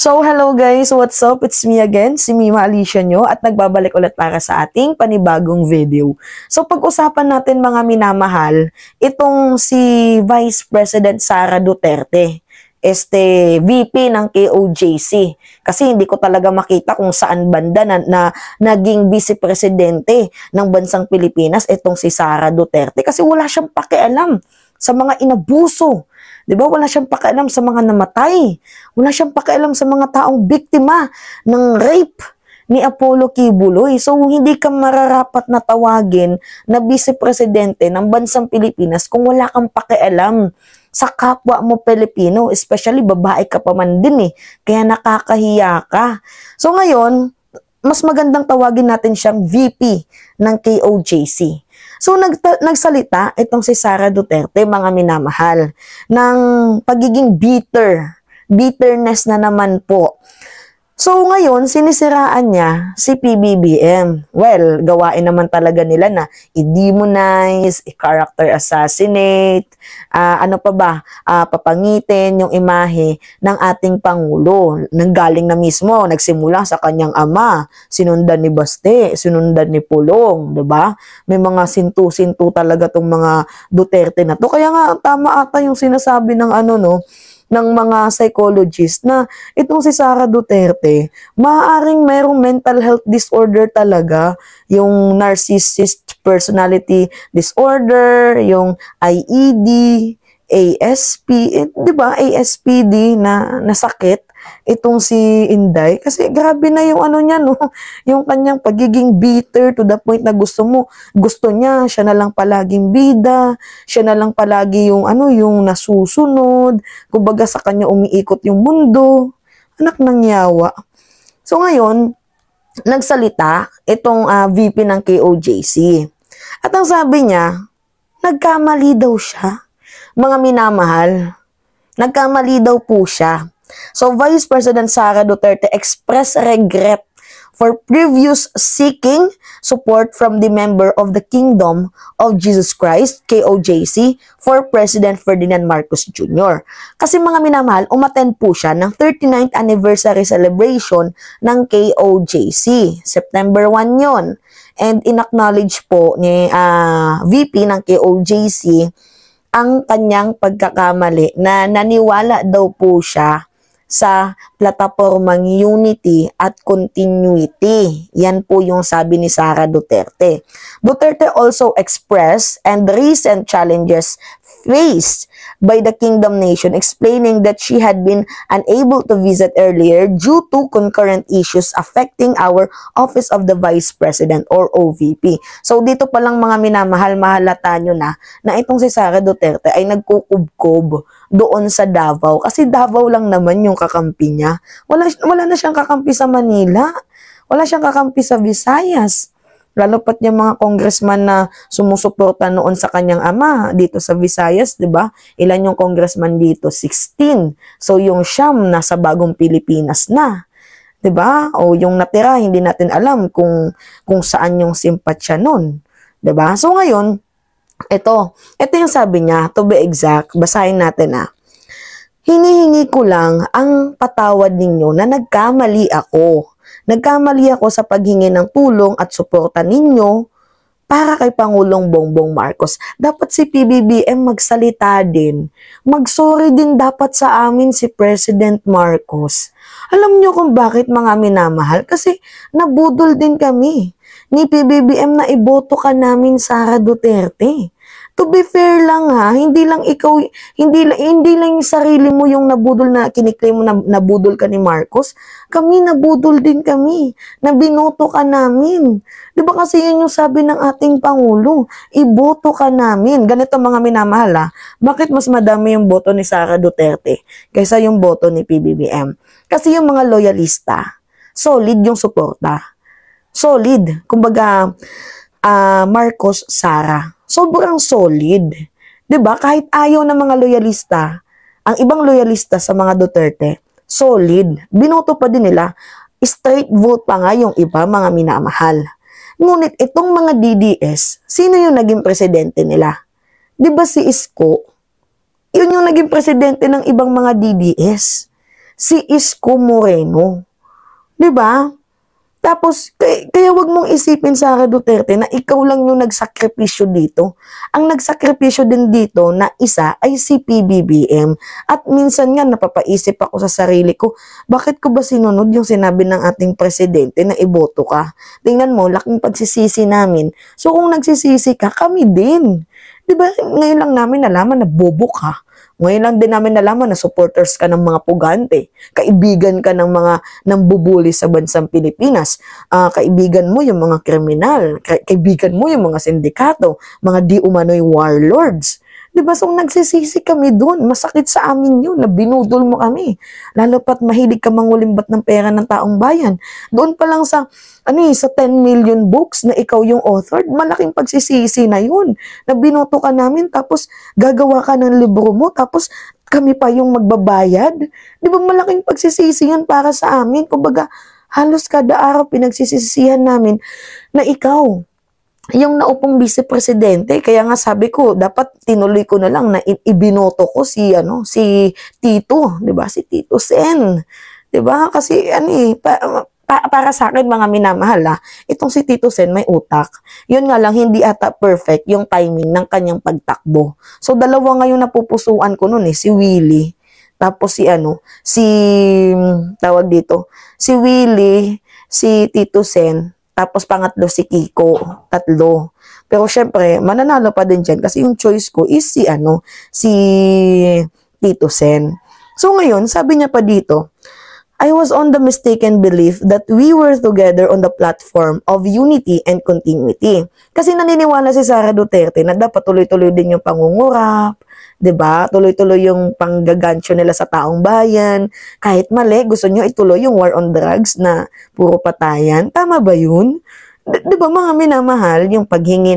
So, hello guys! What's up? It's me again, si Mima Alicia nyo, at nagbabalik ulit para sa ating panibagong video. So, pag-usapan natin mga minamahal, itong si Vice President Sara Duterte, VP ng KOJC. Kasi hindi ko talaga makita kung saan banda na naging vice presidente ng bansang Pilipinas itong si Sara Duterte. Kasi wala siyang pakialam sa mga inabuso. Diba? Wala siyang pakialam sa mga namatay. Wala siyang pakialam sa mga taong biktima ng rape ni Apollo Kibuloy. So, hindi ka mararapat na tawagin na vice-presidente ng bansang Pilipinas kung wala kang pakialam sa kapwa mo Pilipino. Especially, babae ka pa man din eh. Kaya nakakahiya ka. So, ngayon, mas magandang tawagin natin siyang VP ng KOJC. So, nagsalita itong si Sara Duterte, mga minamahal, ng pagiging bitterness na naman po. So, ngayon, sinisiraan niya si PBBM. Well, gawain naman talaga nila na i-demonize, i-character assassinate, papangitin yung imahe ng ating Pangulo. Nanggaling na mismo, nagsimula sa kanyang ama, sinundan ni Baste, sinundan ni Pulong, diba? May mga sintu-sintu talaga tong mga Duterte na to. Kaya nga, tama ata yung sinasabi ng ng mga psychologist na itong si Sara Duterte, maaaring mayroong mental health disorder talaga, yung narcissist personality disorder, yung IED, ASP, di ba? ASPD na sakit itong si Inday. Kasi grabe na yung niya, no? Yung kanyang pagiging bitter to the point na gusto niya, siya na lang palaging bida, siya na lang palagi yung yung nasusunod, kumbaga sa kanya umiikot yung mundo. Anak ng yawa. So ngayon, nagsalita itong VP ng KOJC. At ang sabi niya, nagkamali daw siya. Mga minamahal, nagkamali daw po siya. So, Vice President Sara Duterte expressed regret for previous seeking support from the member of the Kingdom of Jesus Christ, KOJC, for President Ferdinand Marcos Jr. Kasi mga minamahal, umattend po siya ng 39th anniversary celebration ng KOJC. September 1 yon. And in-acknowledge po ni VP ng KOJC ang kanyang pagkakamali na naniwala daw po siya sa platapormang unity at continuity. Yan po yung sabi ni Sara Duterte. Duterte also expressed and recent challenges faced by the Kingdom Nation, explaining that she had been unable to visit earlier due to concurrent issues affecting our Office of the Vice President or OVP. So dito pa lang mga minamahal, mahalata nyo na itong si Sara Duterte ay nagkukubkob doon sa Davao. Kasi Davao lang naman yung kakampi niya. Wala na siyang kakampi sa Manila. Wala siyang kakampi sa Visayas. Lalo pat yung mga congressman na sumusuporta noon sa kanyang ama dito sa Visayas, 'di ba? Ilan yung congressman dito? 16. So yung siyam nasa Bagong Pilipinas na. 'Di ba? O yung natira, hindi natin alam kung saan yung simpatsya noon. 'Di ba? So ngayon, ito yung sabi niya, to be exact, basahin natin Hinihingi ko lang ang patawad ninyo na nagkamali ako. Nagkamali ako sa paghingi ng tulong at suporta ninyo para kay Pangulong Bongbong Marcos. Dapat si PBBM magsalita din. Mag-sorry din dapat sa amin si President Marcos. Alam nyo kung bakit mga minamahal? Kasi nabudol din kami ni PBBM na iboto ka namin Sara Duterte. To be fair lang hindi lang ikaw, hindi lang yung sarili mo yung nabudol na kiniklaim mo na nabudol ka ni Marcos. Kami nabudol din kami, na binoto ka namin. Di ba kasi yun yung sabi ng ating Pangulo, iboto ka namin. Ganito mga minamahal bakit mas madami yung boto ni Sara Duterte kaysa yung boto ni PBBM? Kasi yung mga loyalista, solid yung suporta. Solid. Kumbaga, Marcos, Sara. Sobrang solid. 'Di ba? Kahit ayaw ng mga loyalista, ang ibang loyalista sa mga Duterte, solid. Binoto pa din nila. Straight vote pa nga yung iba, mga minamahal. Ngunit itong mga DDS, sino yung naging presidente nila? 'Di ba si Isko? Yun yung naging presidente ng ibang mga DDS. si Isko Moreno. 'Di ba? Tapos, kaya wag mong isipin, Sara Duterte, na ikaw lang yung nagsakripisyo dito. Ang nagsakripisyo din dito na isa ay si PBBM. At minsan nga napapaisip ako sa sarili ko, bakit ko ba sinunod yung sinabi ng ating presidente na iboto ka? Tingnan mo, laking pagsisisi namin. So kung nagsisisi ka, kami din. Diba, ngayon lang namin nalaman na bobo ka. Ngayon lang din namin nalaman na supporters ka ng mga pugante. Kaibigan ka ng mga nambubuli sa bansang Pilipinas. Kaibigan mo yung mga kriminal. Kaibigan mo yung mga sindikato. Mga di umano'y warlords. Diba? So, nagsisisi kami doon. Masakit sa amin yun na binudol mo kami. Lalo pat mahilig ka mangulimbat ng pera ng taong bayan. Doon pa lang sa 10 million books na ikaw yung author, malaking pagsisisi na yun. Na binoto ka namin, tapos gagawa ka ng libro mo, tapos kami pa yung magbabayad. Diba malaking pagsisisi yan para sa amin? Kumbaga, halos kada araw pinagsisisihan namin na ikaw yung naupong vice-presidente. Kaya nga sabi ko, dapat tinuloy ko na lang na ibinoto ko si Tito, 'di ba? Si Tito Sen. 'Di ba? Kasi para sa akin, mga minamahal, itong si Tito Sen may utak. Yun nga lang, hindi ata perfect yung timing ng kanyang pagtakbo. So dalawa ngayon napupusuan ko noon, si Willie. Tapos tawag dito, si Willie, si Tito Sen, tapos pangatlo si Kiko, tatlo. Pero syempre, mananalo pa din dyan kasi yung choice ko is si Tito Sen. So ngayon, sabi niya pa dito, I was on the mistaken belief that we were together on the platform of unity and continuity. Kasi naniniwala si Sara Duterte na dapat tuloy-tuloy din yung pangungurap, 'di ba? Tuloy-tuloy yung panggagansyo nila sa taong bayan. Kahit mali, gusto nyo ituloy yung war on drugs na puro patayan. Tama ba yun? 'Di ba mga minamahal, yung paghingi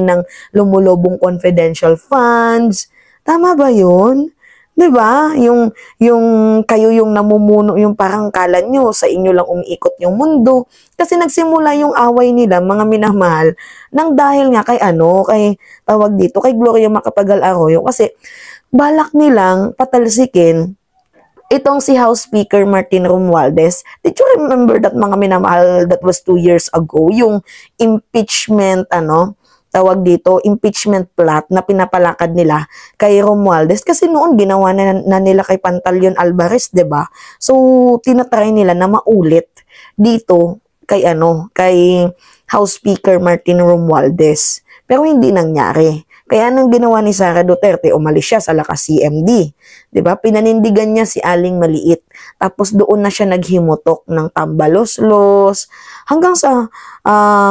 ng lumulobong confidential funds? Tama ba yun? 'Di ba? Yung kayo yung namumuno, yung parang kala nyo sa inyo lang umiikot yung mundo. Kasi nagsimula yung away nila, mga minamahal, nang dahil nga kay tawag dito, kay Gloria Macapagal Arroyo. Kasi balak nilang patalsikin itong si House Speaker Martin Romualdez. Did you remember that, mga minamahal, that was 2 years ago, yung impeachment, tawag dito, impeachment plot na pinapalakad nila kay Romualdez. Kasi noon ginawa na nila kay Pantaleon Alvarez, 'di ba? So tinatry nila na maulit dito kay House Speaker Martin Romualdez. Pero hindi nangyari. Kaya nang ginawa ni Sara Duterte, umalis siya sa lakas CMD. 'Di ba? Pinanindigan niya si Aling Maliit. Tapos doon na siya naghimutok ng tambaloslos hanggang sa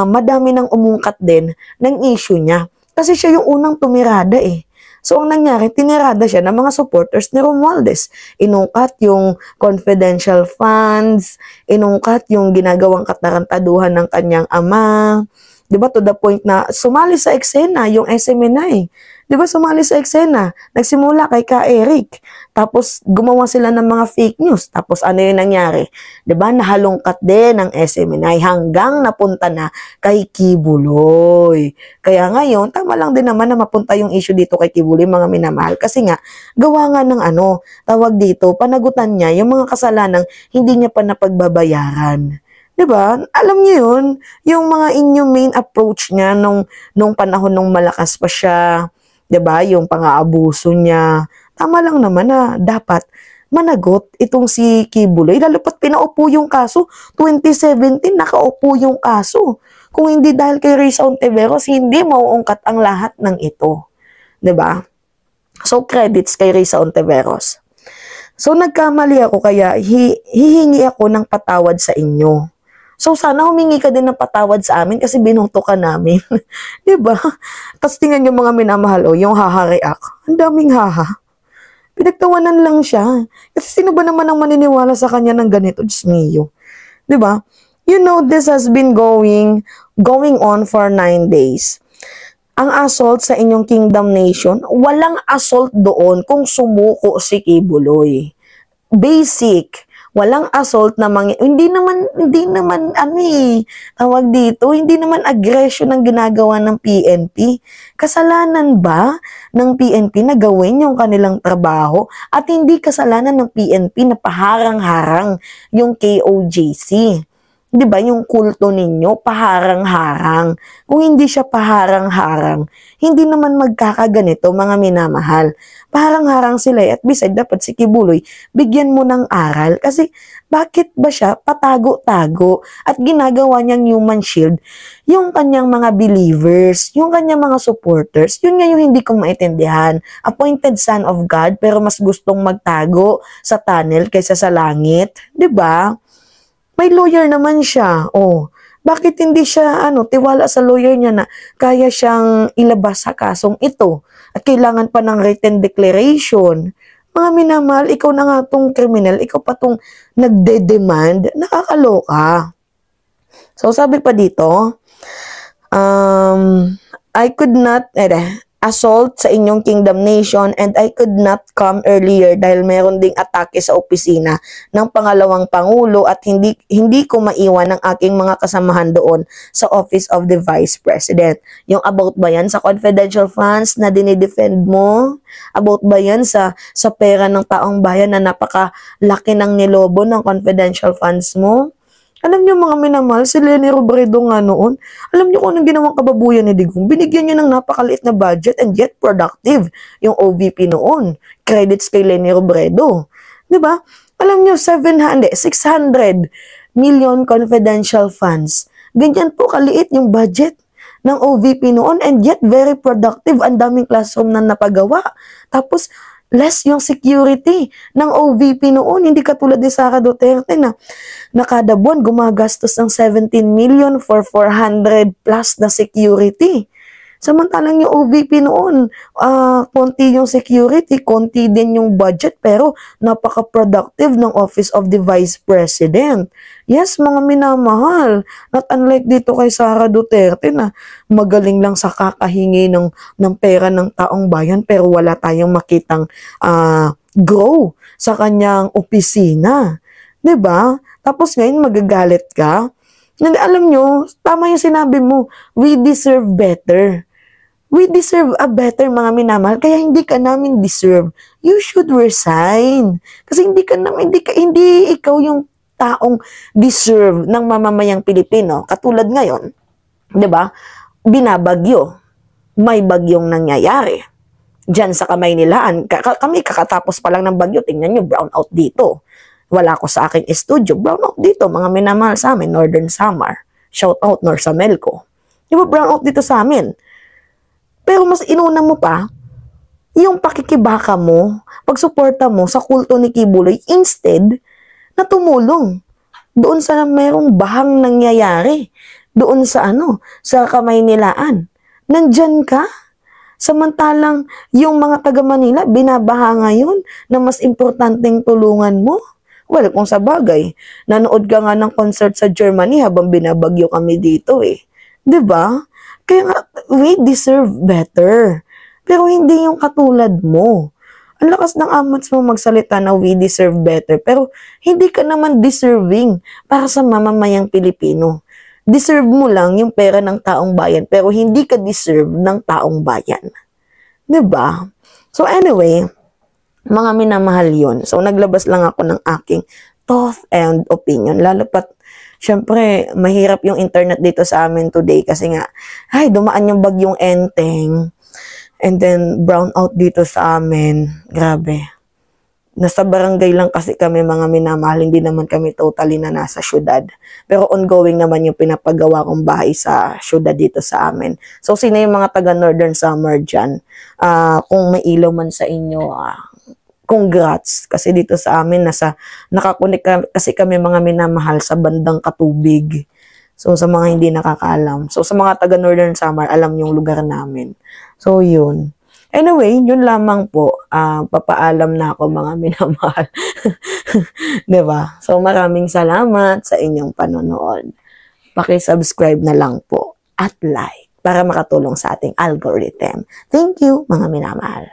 madami nang umungkat din ng issue niya. Kasi siya yung unang tumirada eh. So ang nangyari, tinirada siya ng mga supporters ni Romualdez. Inungkat yung confidential funds, inungkat yung ginagawang katarantaduhan ng kanyang ama. 'Di ba, to the point na sumali sa eksena yung SMNI. 'Di ba, sumali sa eksena. Nagsimula kay Ka Eric. Tapos gumawa sila ng mga fake news. Tapos ano yung nangyari? 'Di ba, nahalungkat din ng SMNI hanggang napunta na kay Kibuloy. Kaya ngayon, tama lang din naman na mapunta yung issue dito kay Kibuloy, mga minamahal. Kasi nga, gawa nga ng tawag dito, panagutan niya yung mga kasalanang hindi niya pa napagbabayaran. 'Di ba? Alam niyo 'yun, yung mga inhumane approach niya nung panahon nung malakas pa siya, 'di ba? Yung pang-aabuso niya. Tama lang naman na dapat managot itong si Kibuloy. Lalo pat pinaupo yung kaso, 2017 nakaupo yung kaso. Kung hindi dahil kay Risa Ontiveros, hindi mauungkat ang lahat ng ito. 'Di ba? So credits kay Risa Ontiveros. So nagkamali ako, kaya hihingi ako ng patawad sa inyo. So sana humingi ka din ng patawad sa amin kasi binoto ka namin. 'Di ba? Tapos tingnan yung mga minamahal, yung haha-react. Ang daming haha. Pinagtawanan lang siya. Kasi sino ba naman ang maniniwala sa kanya ng ganito? Diyos mio. 'Di ba? You know, this has been going on for 9 days. Ang assault sa inyong Kingdom Nation, walang assault doon kung sumuko si Kibuloy. Basic. Walang assault na hindi naman tawag dito, hindi naman aggression ang ginagawa ng PNP. Kasalanan ba ng PNP na gawin yung kanilang trabaho at hindi kasalanan ng PNP na paharang-harang yung KOJC? 'Di ba yung kulto ninyo, paharang-harang. Kung hindi siya paharang-harang, hindi naman magkakaganito, mga minamahal. Paharang-harang sila at beside dapat si Kibuloy, bigyan mo ng aral. Kasi bakit ba siya patago-tago at ginagawa niyang human shield yung kanyang mga believers, yung kanyang mga supporters? Yun nga yung hindi ko maintindihan. Appointed son of God pero mas gustong magtago sa tunnel kaysa sa langit. 'Di ba? May lawyer naman siya. Oh, bakit hindi siya tiwala sa lawyer niya na kaya siyang ilabas sa kasong ito at kailangan pa ng written declaration? Mga minamahal, ikaw na nga tong criminal, ikaw pa tong nagde-demand, nakakaloka. So sabi pa dito, I could not assault sa inyong kingdom nation and I could not come earlier dahil meron ding atake sa opisina ng pangalawang pangulo at hindi ko maiwan ang aking mga kasamahan doon sa office of the vice president. Yung about ba yan sa confidential funds na dinidefend mo? About ba yan sa pera ng taong bayan na napakalaki ng nilobo ng confidential funds mo? Alam niyo mga minamahal, si Leni Robredo nga noon, alam niyo kung anong ginawang kababuyan ni Digong? Binigyan niya ng napakaliit na budget and yet productive yung OVP noon. Credits kay Leni Robredo. 'Di ba? Alam niyo, 600 million confidential funds. Ganyan po kaliit yung budget ng OVP noon and yet very productive. Ang daming classroom na napagawa. Tapos, less yung security ng OVP noon. Hindi katulad ni Sara Duterte na kada buwan gumagastos ng 17 million for 400 plus na security. Samantalang yung OVP noon, konti yung security, konti din yung budget, pero napaka-productive ng Office of the Vice President. Yes, mga minamahal. Not unlike dito kay Sara Duterte na magaling lang sa kakahingi ng pera ng taong bayan, pero wala tayong makitang grow sa kanyang opisina. 'Di ba? Tapos ngayon magagalit ka. Alam nyo, tama yung sinabi mo, we deserve better. We deserve a better, mga minamahal, kaya hindi ka namin deserve. You should resign. Kasi hindi ikaw yung taong deserve ng mamamayang Pilipino. Katulad ngayon, 'di ba? Binabagyo. May bagyong nangyayari. Diyan sa Kamaynilaan, kami kakatapos pa lang ng bagyo, tingnan nyo, brown out dito. Wala ko sa aking studio, brown out dito, mga minamahal sa amin, Northern Samar. Shout out Norsamelco. Di ba brown out dito sa amin? Pero mas inuna mo pa, yung pakikibaka mo, pagsuporta mo sa kulto ni Kibuloy, instead na tumulong doon sa merong bahang nangyayari, doon sa sa Kamaynilaan. Nandyan ka? Samantalang yung mga taga Manila, binabaha ngayon na mas importanteng tulungan mo. Well, kung sa bagay, nanood ka nga ng concert sa Germany habang binabagyo kami dito eh. 'Di ba? Kaya nga, we deserve better. Pero hindi yung katulad mo. Ang lakas ng amats mo magsalita na we deserve better. Pero hindi ka naman deserving para sa mamamayang Pilipino. Deserve mo lang yung pera ng taong bayan, pero hindi ka deserve ng taong bayan. 'Di ba? So anyway, mga minamahal yun. So naglabas lang ako ng aking thought and opinion. Lalo pat, syempre, mahirap yung internet dito sa amin today kasi nga, dumaan yung bagyong Enteng. And then, brown out dito sa amin. Grabe. Nasa barangay lang kasi kami, mga minamahal. Hindi naman kami totally na nasa syudad. Pero ongoing naman yung pinapagawa kong bahay sa syudad dito sa amin. So, sino yung mga taga Northern Samar dyan? Kung may ilaw man sa inyo, congrats. Kasi dito sa amin, nakakunik kasi kami, mga minamahal, sa bandang Katubig. So, sa mga hindi nakakaalam. So, sa mga taga Northern Samar, alam yung lugar namin. So, yun. Anyway, yun lamang po. Papaalam na ako, mga minamahal. Diba? So, maraming salamat sa inyong panonood. Paki-subscribe na lang po at like para makatulong sa ating algorithm. Thank you, mga minamahal.